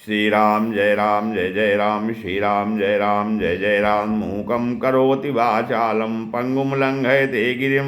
श्री राम जय जय राम, श्री राम जय जय राम। मूकं करोति वाचालं पंगुं लंघयते गिरिं,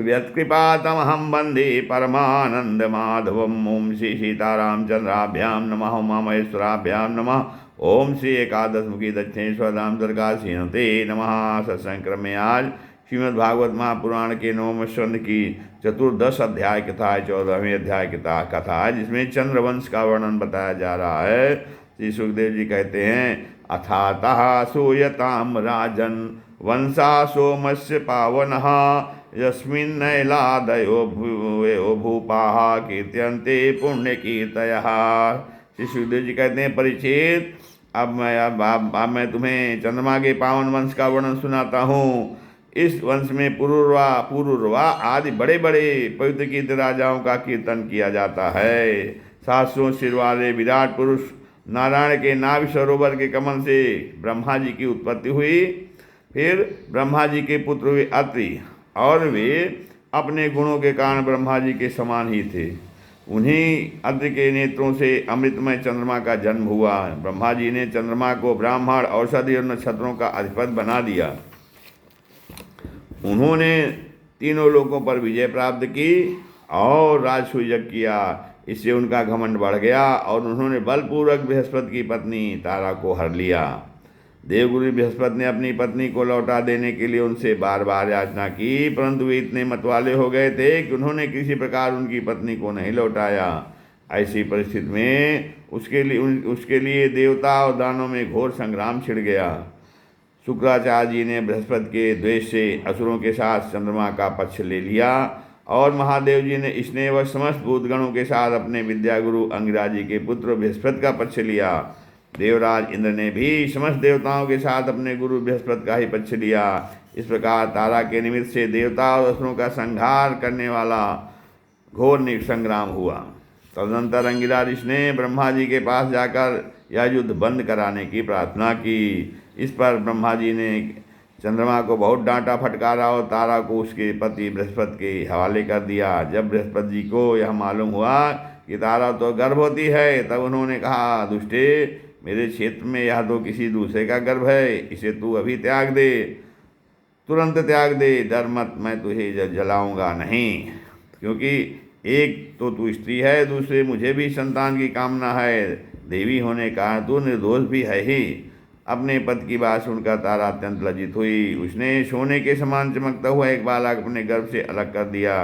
यत्कृपातमहं वन्दे परमानन्दमाधवम्। ओं श्री सीतारामचंद्राभ्यां नमः, उमामहेश्वराभ्यां नमः। ओम श्री एकादशमुखी दक्षिणेश्वर धाम दरगाह श्रीमते नमः। सत्संग क्रम में आज श्रीमद् भागवत महापुराण के 9वें स्कंद की चतुर्दश अध्याय कथा है, 14वें अध्याय कथा है, जिसमें चंद्रवंश का वर्णन बताया जा रहा है। श्री सुखदेव जी कहते हैं, अथातः सूयताम राजन वंशा सोमस्य पावनः, यस्मिन्नैलादयो भूपाः कीर्त्यन्ते पुण्यकीर्तयः। श्री सुखदेव जी कहते हैं, परीक्षित, अब मैं तुम्हें चंद्रमा के पावन वंश का वर्णन सुनाता हूँ। इस वंश में पुरुरवा आदि बड़े बड़े पवित्र कीर्ति राजाओं का कीर्तन किया जाता है। 700 सिर वाले विराट पुरुष नारायण के नाभि सरोवर के कमल से ब्रह्मा जी की उत्पत्ति हुई। फिर ब्रह्मा जी के पुत्र हुए अत्रि, और वे अपने गुणों के कारण ब्रह्मा जी के समान ही थे। उन्हीं अत्रि के नेत्रों से अमृतमय चंद्रमा का जन्म हुआ। ब्रह्मा जी ने चंद्रमा को ब्राह्मण, औषधि और नक्षत्रों का अधिपति बना दिया। उन्होंने तीनों लोकों पर विजय प्राप्त की और राजसूय यज्ञ किया। इससे उनका घमंड बढ़ गया और उन्होंने बलपूर्वक बृहस्पति की पत्नी तारा को हर लिया। देवगुरु बृहस्पति ने अपनी पत्नी को लौटा देने के लिए उनसे बार बार याचना की, परंतु वे इतने मतवाले हो गए थे कि उन्होंने किसी प्रकार उनकी पत्नी को नहीं लौटाया। ऐसी परिस्थिति में उसके लिए देवता और दानों में घोर संग्राम छिड़ गया। शुक्राचार्य जी ने बृहस्पति के द्वेष से असुरों के साथ चंद्रमा का पक्ष ले लिया, और महादेव जी ने स्नेह व समस्त भूतगणों के साथ अपने विद्यागुरु अंगिराज जी के पुत्र बृहस्पति का पक्ष लिया। देवराज इंद्र ने भी समस्त देवताओं के साथ अपने गुरु बृहस्पति का ही पक्ष लिया। इस प्रकार तारा के निमित्त से देवता और असुरों का संहार करने वाला घोर संग्राम हुआ। तदनंतर अंगिराज ने ब्रह्मा जी के पास जाकर यह युद्ध बंद कराने की प्रार्थना की। इस पर ब्रह्मा जी ने चंद्रमा को बहुत डांटा फटकारा और तारा को उसके पति बृहस्पति के हवाले कर दिया। जब बृहस्पति जी को यह मालूम हुआ कि तारा तो गर्भवती है, तब उन्होंने कहा, दुष्टे, मेरे क्षेत्र में यह तो किसी दूसरे का गर्भ है, इसे तू अभी त्याग दे, तुरंत त्याग दे। डर मत, मैं तुझे जलाऊंगा नहीं, क्योंकि एक तो तू स्त्री है, दूसरे मुझे भी संतान की कामना है। देवी होने का तू निर्दोष भी है ही। अपने पति की बात सुनकर तारा अत्यंत लज्जित हुई। उसने सोने के समान चमकता हुआ एक बालक अपने गर्भ से अलग कर दिया।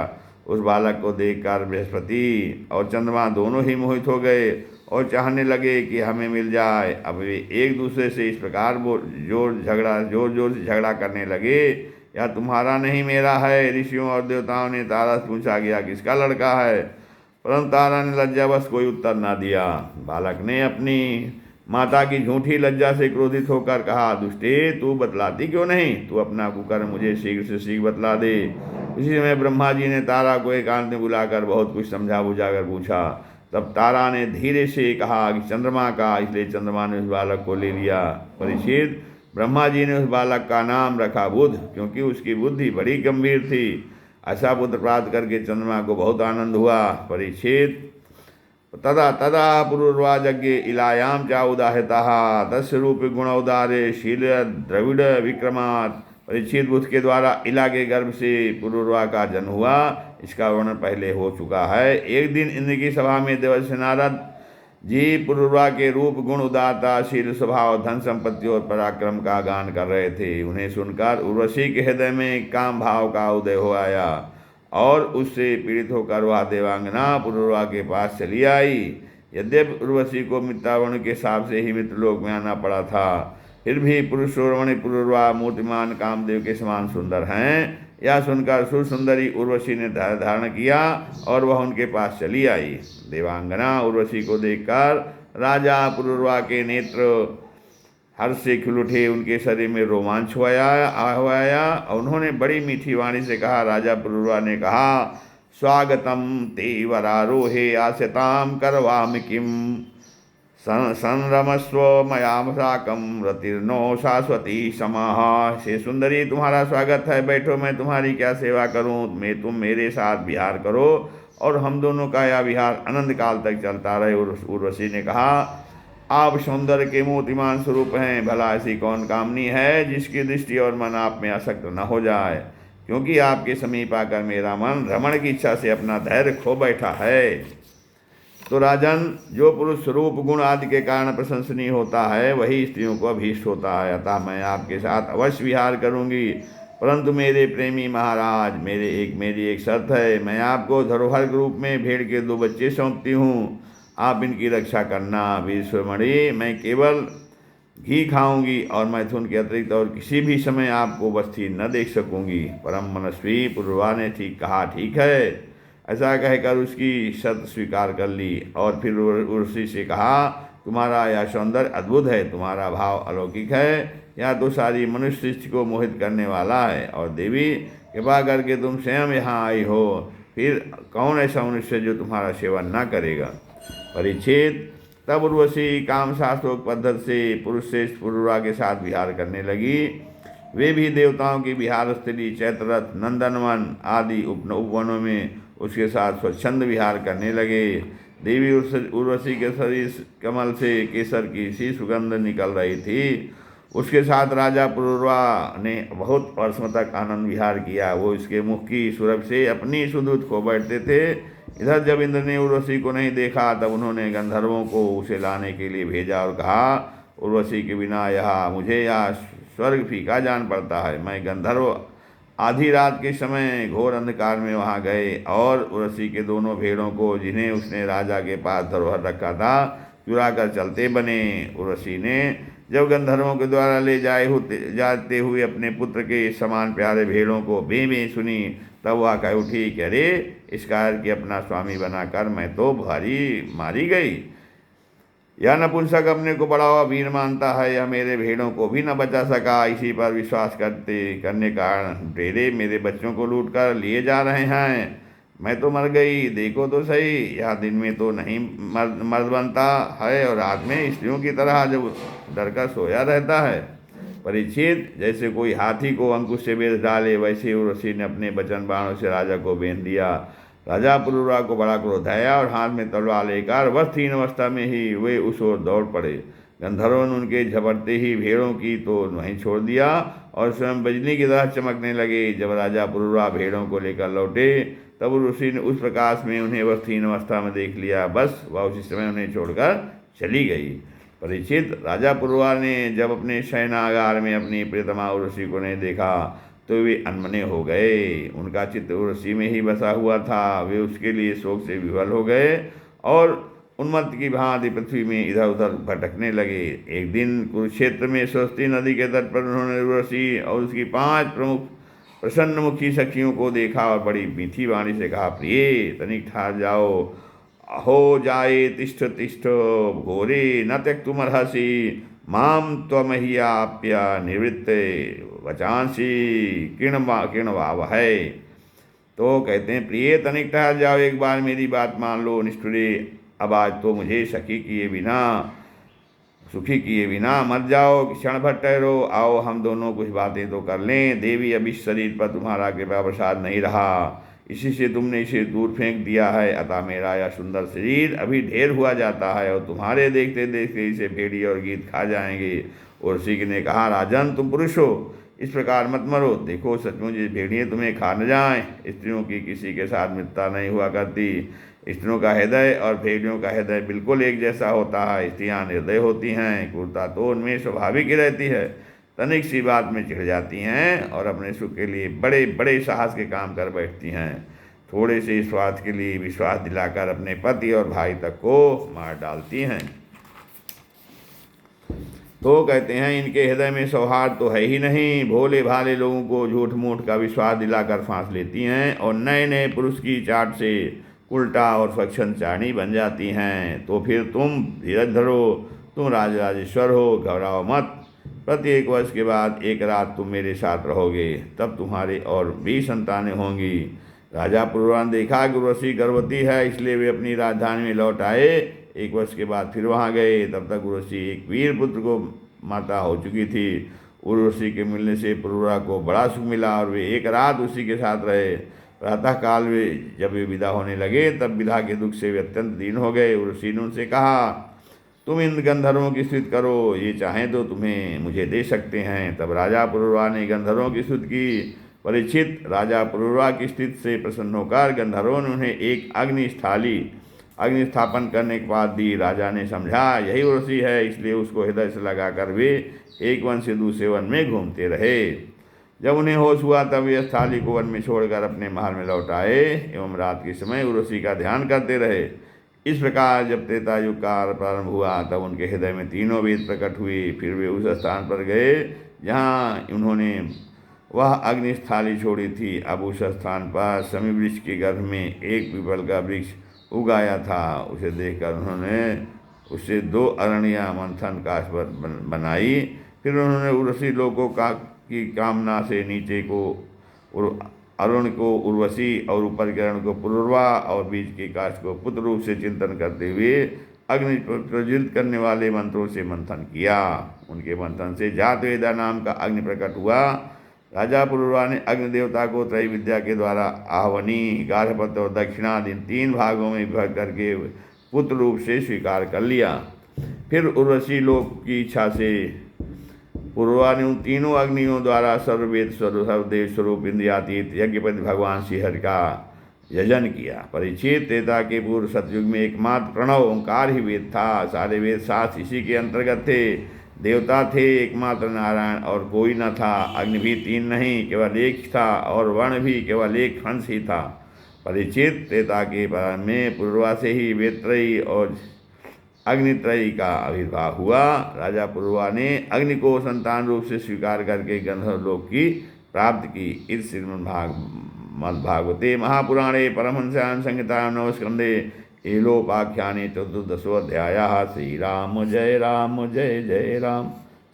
उस बालक को देखकर बृहस्पति और चंद्रमा दोनों ही मोहित हो गए और चाहने लगे कि हमें मिल जाए। अब वे एक दूसरे से इस प्रकार जोर जोर से झगड़ा करने लगे, यह तुम्हारा नहीं मेरा है। ऋषियों और देवताओं ने तारा से पूछा गया, किसका लड़का है, परंतु तारा ने लज्जावश कोई उत्तर न दिया। बालक ने अपनी माता की झूठी लज्जा से क्रोधित होकर कहा, दुष्टे, तू बतलाती क्यों नहीं? तू अपना कुकर्म मुझे शीघ्र से शीघ्र बतला दे। उसी समय ब्रह्मा जी ने तारा को एकांत में बुलाकर बहुत कुछ समझा बुझाकर पूछा। तब तारा ने धीरे से कहा कि चंद्रमा का, इसलिए चंद्रमा ने उस बालक को ले लिया। परीक्षित, ब्रह्मा जी ने उस बालक का नाम रखा बुध, क्योंकि उसकी बुद्धि बड़ी गंभीर थी। ऐसा पुत्र प्राप्त करके चंद्रमा को बहुत आनंद हुआ। परीक्षित, तदा तदा पुरुर्वाजज्ञ इलायाम चा उदाहृतः तस्य रूप गुण उदारे शील द्रविड़ विक्रमात्। परीक्षित, बुध के द्वारा इला के गर्भ से पुरुर्वा का जन्म हुआ। इसका वर्णन पहले हो चुका है। एक दिन इंद्र की सभा में देवर्षि नारद जी पुरुर्वा के रूप, गुण, उदारता, शील स्वभाव, धन संपत्ति और पराक्रम का गान कर रहे थे। उन्हें सुनकर उर्वशी के हृदय में काम भाव का उदय हो आया और उससे पीड़ित होकर वह देवांगना पुरुर्वा के पास चली आई। यद्यपि उर्वशी को मित्रावण के हिसाब से ही मित्रलोक में आना पड़ा था, फिर भी पुरुषोर्वणी पुरुर्वा मूर्तिमान कामदेव के समान सुंदर हैं। यह सुनकर सुरसुंदरी उर्वशी ने धारण किया और वह उनके पास चली आई। देवांगना उर्वशी को देखकर राजा पुरुर्वा के नेत्र हर्ष से खिल उठे, उनके शरीर में रोमांच आया और उन्होंने बड़ी मीठी वाणी से कहा। राजा पुरुर्वा ने कहा, स्वागतम ते वरारोहे आस्यताम करवामि किम, संरमस्व मयाम साकम रतिर्नो शाश्वती समाह। से सुंदरी, तुम्हारा स्वागत है, बैठो, मैं तुम्हारी क्या सेवा करूं? तुम मेरे साथ विहार करो और हम दोनों का यह विहार अनंत काल तक चलता रहे। उर्वशी ने कहा, आप सौंदर्य के मूर्तिमान स्वरूप हैं। भला ऐसी कौन कामनी है जिसकी दृष्टि और मन आप में आसक्त न हो जाए, क्योंकि आपके समीप आकर मेरा मन रमण की इच्छा से अपना धैर्य खो बैठा है। तो राजन, जो पुरुष स्वरूप गुण आदि के कारण प्रशंसनीय होता है वही स्त्रियों को अभीष्ट होता है। अतः मैं आपके साथ अवश्य विहार करूंगी, परंतु मेरे प्रेमी महाराज, मेरी एक शर्त है। मैं आपको धरोहर के रूप में भेड़ के 2 बच्चे सौंपती हूँ, आप इनकी रक्षा करना। विश्वमणि, मैं केवल घी खाऊंगी और मैथुन के अतिरिक्त और किसी भी समय आपको बस्ती न देख सकूंगी। परम मनस्वी पूर्वा ने ठीक कहा, ठीक है। ऐसा कहकर उसकी शर्त स्वीकार कर ली और फिर उर्वशी से कहा, तुम्हारा यह सौंदर्य अद्भुत है, तुम्हारा भाव अलौकिक है, यह तो सारी मनुष्य सृष्टि को मोहित करने वाला है। और देवी, कृपा करके तुम स्वयं यहाँ आई हो, फिर कौन ऐसा मनुष्य जो तुम्हारा सेवन न करेगा। परीक्षित, तब उर्वशी काम शास्त्रोक्त पद्धति से पुरुष श्रेष्ठ पुरुरा के साथ विहार करने लगी। वे भी देवताओं की विहार स्थली चैत्ररथ, नंदनवन आदि उपवनों में उसके साथ स्वच्छंद विहार करने लगे। देवी उर्वशी के शरीर कमल से केसर की सी सुगंध निकल रही थी। उसके साथ राजा पुरुरवा ने बहुत वर्षों तक आनंद विहार किया। वो इसके मुख की सुरभ से अपनी सुदूत खो बैठते थे। इधर जब इंद्र ने उर्वशी को नहीं देखा तब उन्होंने गंधर्वों को उसे लाने के लिए भेजा और कहा, उर्वशी के बिना मुझे यह स्वर्ग फीका जान पड़ता है। मैं गंधर्व आधी रात के समय घोर अंधकार में वहां गए और उर्वशी के दोनों भेड़ों को, जिन्हें उसने राजा के पास धरोहर रखा था, चुरा कर चलते बने। उर्वशी ने जब गंधर्वों के द्वारा ले जाते हुए अपने पुत्र के समान प्यारे भेड़ों को बे सुनी, तब वह कह उठी कि अरे, इस कार के अपना स्वामी बनाकर मैं तो भारी मारी गई। यह नपुंसक अपने को बड़ा वीर मानता है, यह मेरे भेड़ों को भी न बचा सका। इसी पर विश्वास करने कारण डेरे मेरे बच्चों को लूट कर लिए जा रहे हैं। मैं तो मर गई, देखो तो सही। यह दिन में तो नहीं मर्द बनता है और रात में स्त्रियों की तरह जब डर कर सोया रहता है। परीक्षित, जैसे कोई हाथी को अंकुश से बेच डाले, वैसे उर्वशी ने अपने वचन बाणों से राजा को बेंध दिया। राजा पुरुरा को बड़ा क्रोध आया और हाथ में तलवार लेकर वस्त्रहीन अवस्था में ही वे उस ओर दौड़ पड़े। गंधर्वन उनके झपटते ही भेड़ों की तो वहीं छोड़ दिया और स्वयं बिजली की तरह चमकने लगे। जब राजा पुरुरा भेड़ों को लेकर लौटे तब उर्वशी ने उस प्रकाश में उन्हें वस्त्रहीन अवस्था में देख लिया। बस वह उसी समय उन्हें छोड़कर चली गई। परीक्षित, राजा पुरुरा ने जब अपने शयनागार में अपनी प्रियतमा उर्वशी को नहीं देखा तो वे अनमने हो गए। उनका चित्त उर्वशी में ही बसा हुआ था। वे उसके लिए शोक से विवल हो गए और उन्मत्त की भांति पृथ्वी में इधर उधर भटकने लगे। एक दिन कुरुक्षेत्र में स्वस्ति नदी के तट पर उन्होंने उर्वशी और उसकी 5 प्रमुख प्रसन्नमुखी सखियों को देखा और बड़ी मीठी वाणी से कहा, प्रिय तनिक ठहर जाओ, अहो जाए तिष्ठ तिष्ठ घोरे न त्यक्तुमर्हसि माम त्वमह्याप्य निवृत्ते वचांसी किणवावहै। तो कहते हैं, प्रिय तनिक ठहर जाओ, एक बार मेरी बात मान लो निष्ठुरे। अब आज तो मुझे सुखी किए बिना मत जाओ, क्षण भर ठहरो। आओ हम दोनों कुछ बातें तो कर लें। देवी, अब इस शरीर पर तुम्हारा कृपा प्रसाद नहीं रहा, इसी से तुमने इसे दूर फेंक दिया है। अतः मेरा यह सुंदर शरीर अभी ढेर हुआ जाता है और तुम्हारे देखते देखते इसे भेड़ी और गीत खा जाएंगे। उर्वशी ने कहा, राजन, तुम पुरुष हो, इस प्रकार मत मरो। देखो, सचमुच ये भेड़ियाँ तुम्हें खा न जाएं। स्त्रियों की किसी के साथ मित्रता नहीं हुआ करती। स्त्रियों का हृदय और भेड़ियों का हृदय बिल्कुल एक जैसा होता है। स्त्रियाँ निर्दय होती हैं, क्रूरता तो उनमें स्वाभाविक ही रहती है। तनिक सी बात में चिढ़ जाती हैं और अपने सुख के लिए बड़े बड़े साहस के काम कर बैठती हैं। थोड़े से स्वार्थ के लिए विश्वास दिलाकर अपने पति और भाई तक को मार डालती हैं। तो कहते हैं, इनके हृदय में सौहार्द तो है ही नहीं। भोले भाले लोगों को झूठ मूठ का विश्वास दिलाकर फांस लेती हैं और नए नए पुरुष की चाट से उल्टा और स्वच्छंद चाणी बन जाती हैं। तो फिर तुम धीरज धरो, तुम राजराजेश्वर हो, घबराओ मत। प्रत्येक वर्ष के बाद एक रात तुम मेरे साथ रहोगे, तब तुम्हारे और भी संतानें होंगी। राजा पुरुरा ने देखा कि उर्वशी गर्भवती है, इसलिए वे अपनी राजधानी में लौट आए। 1 वर्ष के बाद फिर वहाँ गए। तब तक उर्वशी एक वीर पुत्र को माता हो चुकी थी। उर्वशी के मिलने से पुरुरा को बड़ा सुख मिला और वे एक रात उसी के साथ रहे। प्रातःकाल जब वे विदा होने लगे तब विदा के दुख से वे अत्यंत दीन हो गए। उर्वशी ने उनसे कहा, तुम इन गंधर्वों की स्तुति करो, ये चाहें तो तुम्हें मुझे दे सकते हैं। तब राजा पुरुरवा ने गंधर्वों की स्तुति की। परीक्षित, राजा पुरुरवा की स्तुति से प्रसन्न होकर गंधर्वों ने उन्हें एक अग्नि स्थापन करने के बाद दी। राजा ने समझा यही उर्वशी है, इसलिए उसको हृदय से लगाकर वे एक वन से दूसरे वन में घूमते रहे। जब उन्हें होश हुआ तब वे स्थाली को वन में छोड़कर अपने महल में लौट आए एवं रात के समय उर्वशी का ध्यान करते रहे। इस प्रकार जब त्रेता युग का प्रारंभ हुआ तब उनके हृदय में तीनों वेद प्रकट हुए। फिर वे उस स्थान पर गए जहाँ उन्होंने वह अग्निस्थाली छोड़ी थी। अब उस स्थान पर शमी वृक्ष के गर्भ में एक पीपल का वृक्ष उगाया था। उसे देखकर उन्होंने उससे 2 अरणियाँ मंथन काष्ठ बनाई। फिर उन्होंने उर्वशी लोगों की कामना से नीचे को अरुण को उर्वशी और ऊपर के अरुण को पुरुरवा और बीच के काष्ठ को पुत्र रूप से चिंतन करते हुए अग्नि प्रज्वलित करने वाले मंत्रों से मंथन किया। उनके मंथन से जातवेदा नाम का अग्नि प्रकट हुआ। राजा पुरुरवा ने अग्नि देवता को त्रय विद्या के द्वारा आहवनी, गार्हपत्य और दक्षिणादि 3 भागों में विभक्त करके पुत्र रूप से स्वीकार कर लिया। फिर उर्वशी लोक की इच्छा से पुरुरवा ने उन तीनों अग्नियों द्वारा सर्ववेद सर्वदेव स्वरूप इंद्रियातीत यज्ञपति भगवान श्रीहरि का यजन किया। परीक्षित, त्रेता के पूर्व सतयुग में एकमात्र प्रणव ओंकार ही वेद था। सारे वेद शास्त्र इसी के अंतर्गत थे। देवता थे एकमात्र नारायण और कोई न था। अग्नि भी 3 नहीं केवल एक था और वर्ण भी केवल एक हंस ही था। परीक्षित, त्रेता के प्रारंभ में पुरुरवा से ही वेदत्रयी और अग्नित्रयी का आविर्भाव हुआ। राजा पुरुरवा ने अग्नि को संतान रूप से स्वीकार करके गंधर्व लोक की प्राप्ति की। इस श्रीमद्भागवते महापुराणे परमहंस्यां संहितायां नवस्कंदे एलोपाख्याने चतुर्दशोऽध्यायः। श्रीराम जय राम जय जय राम।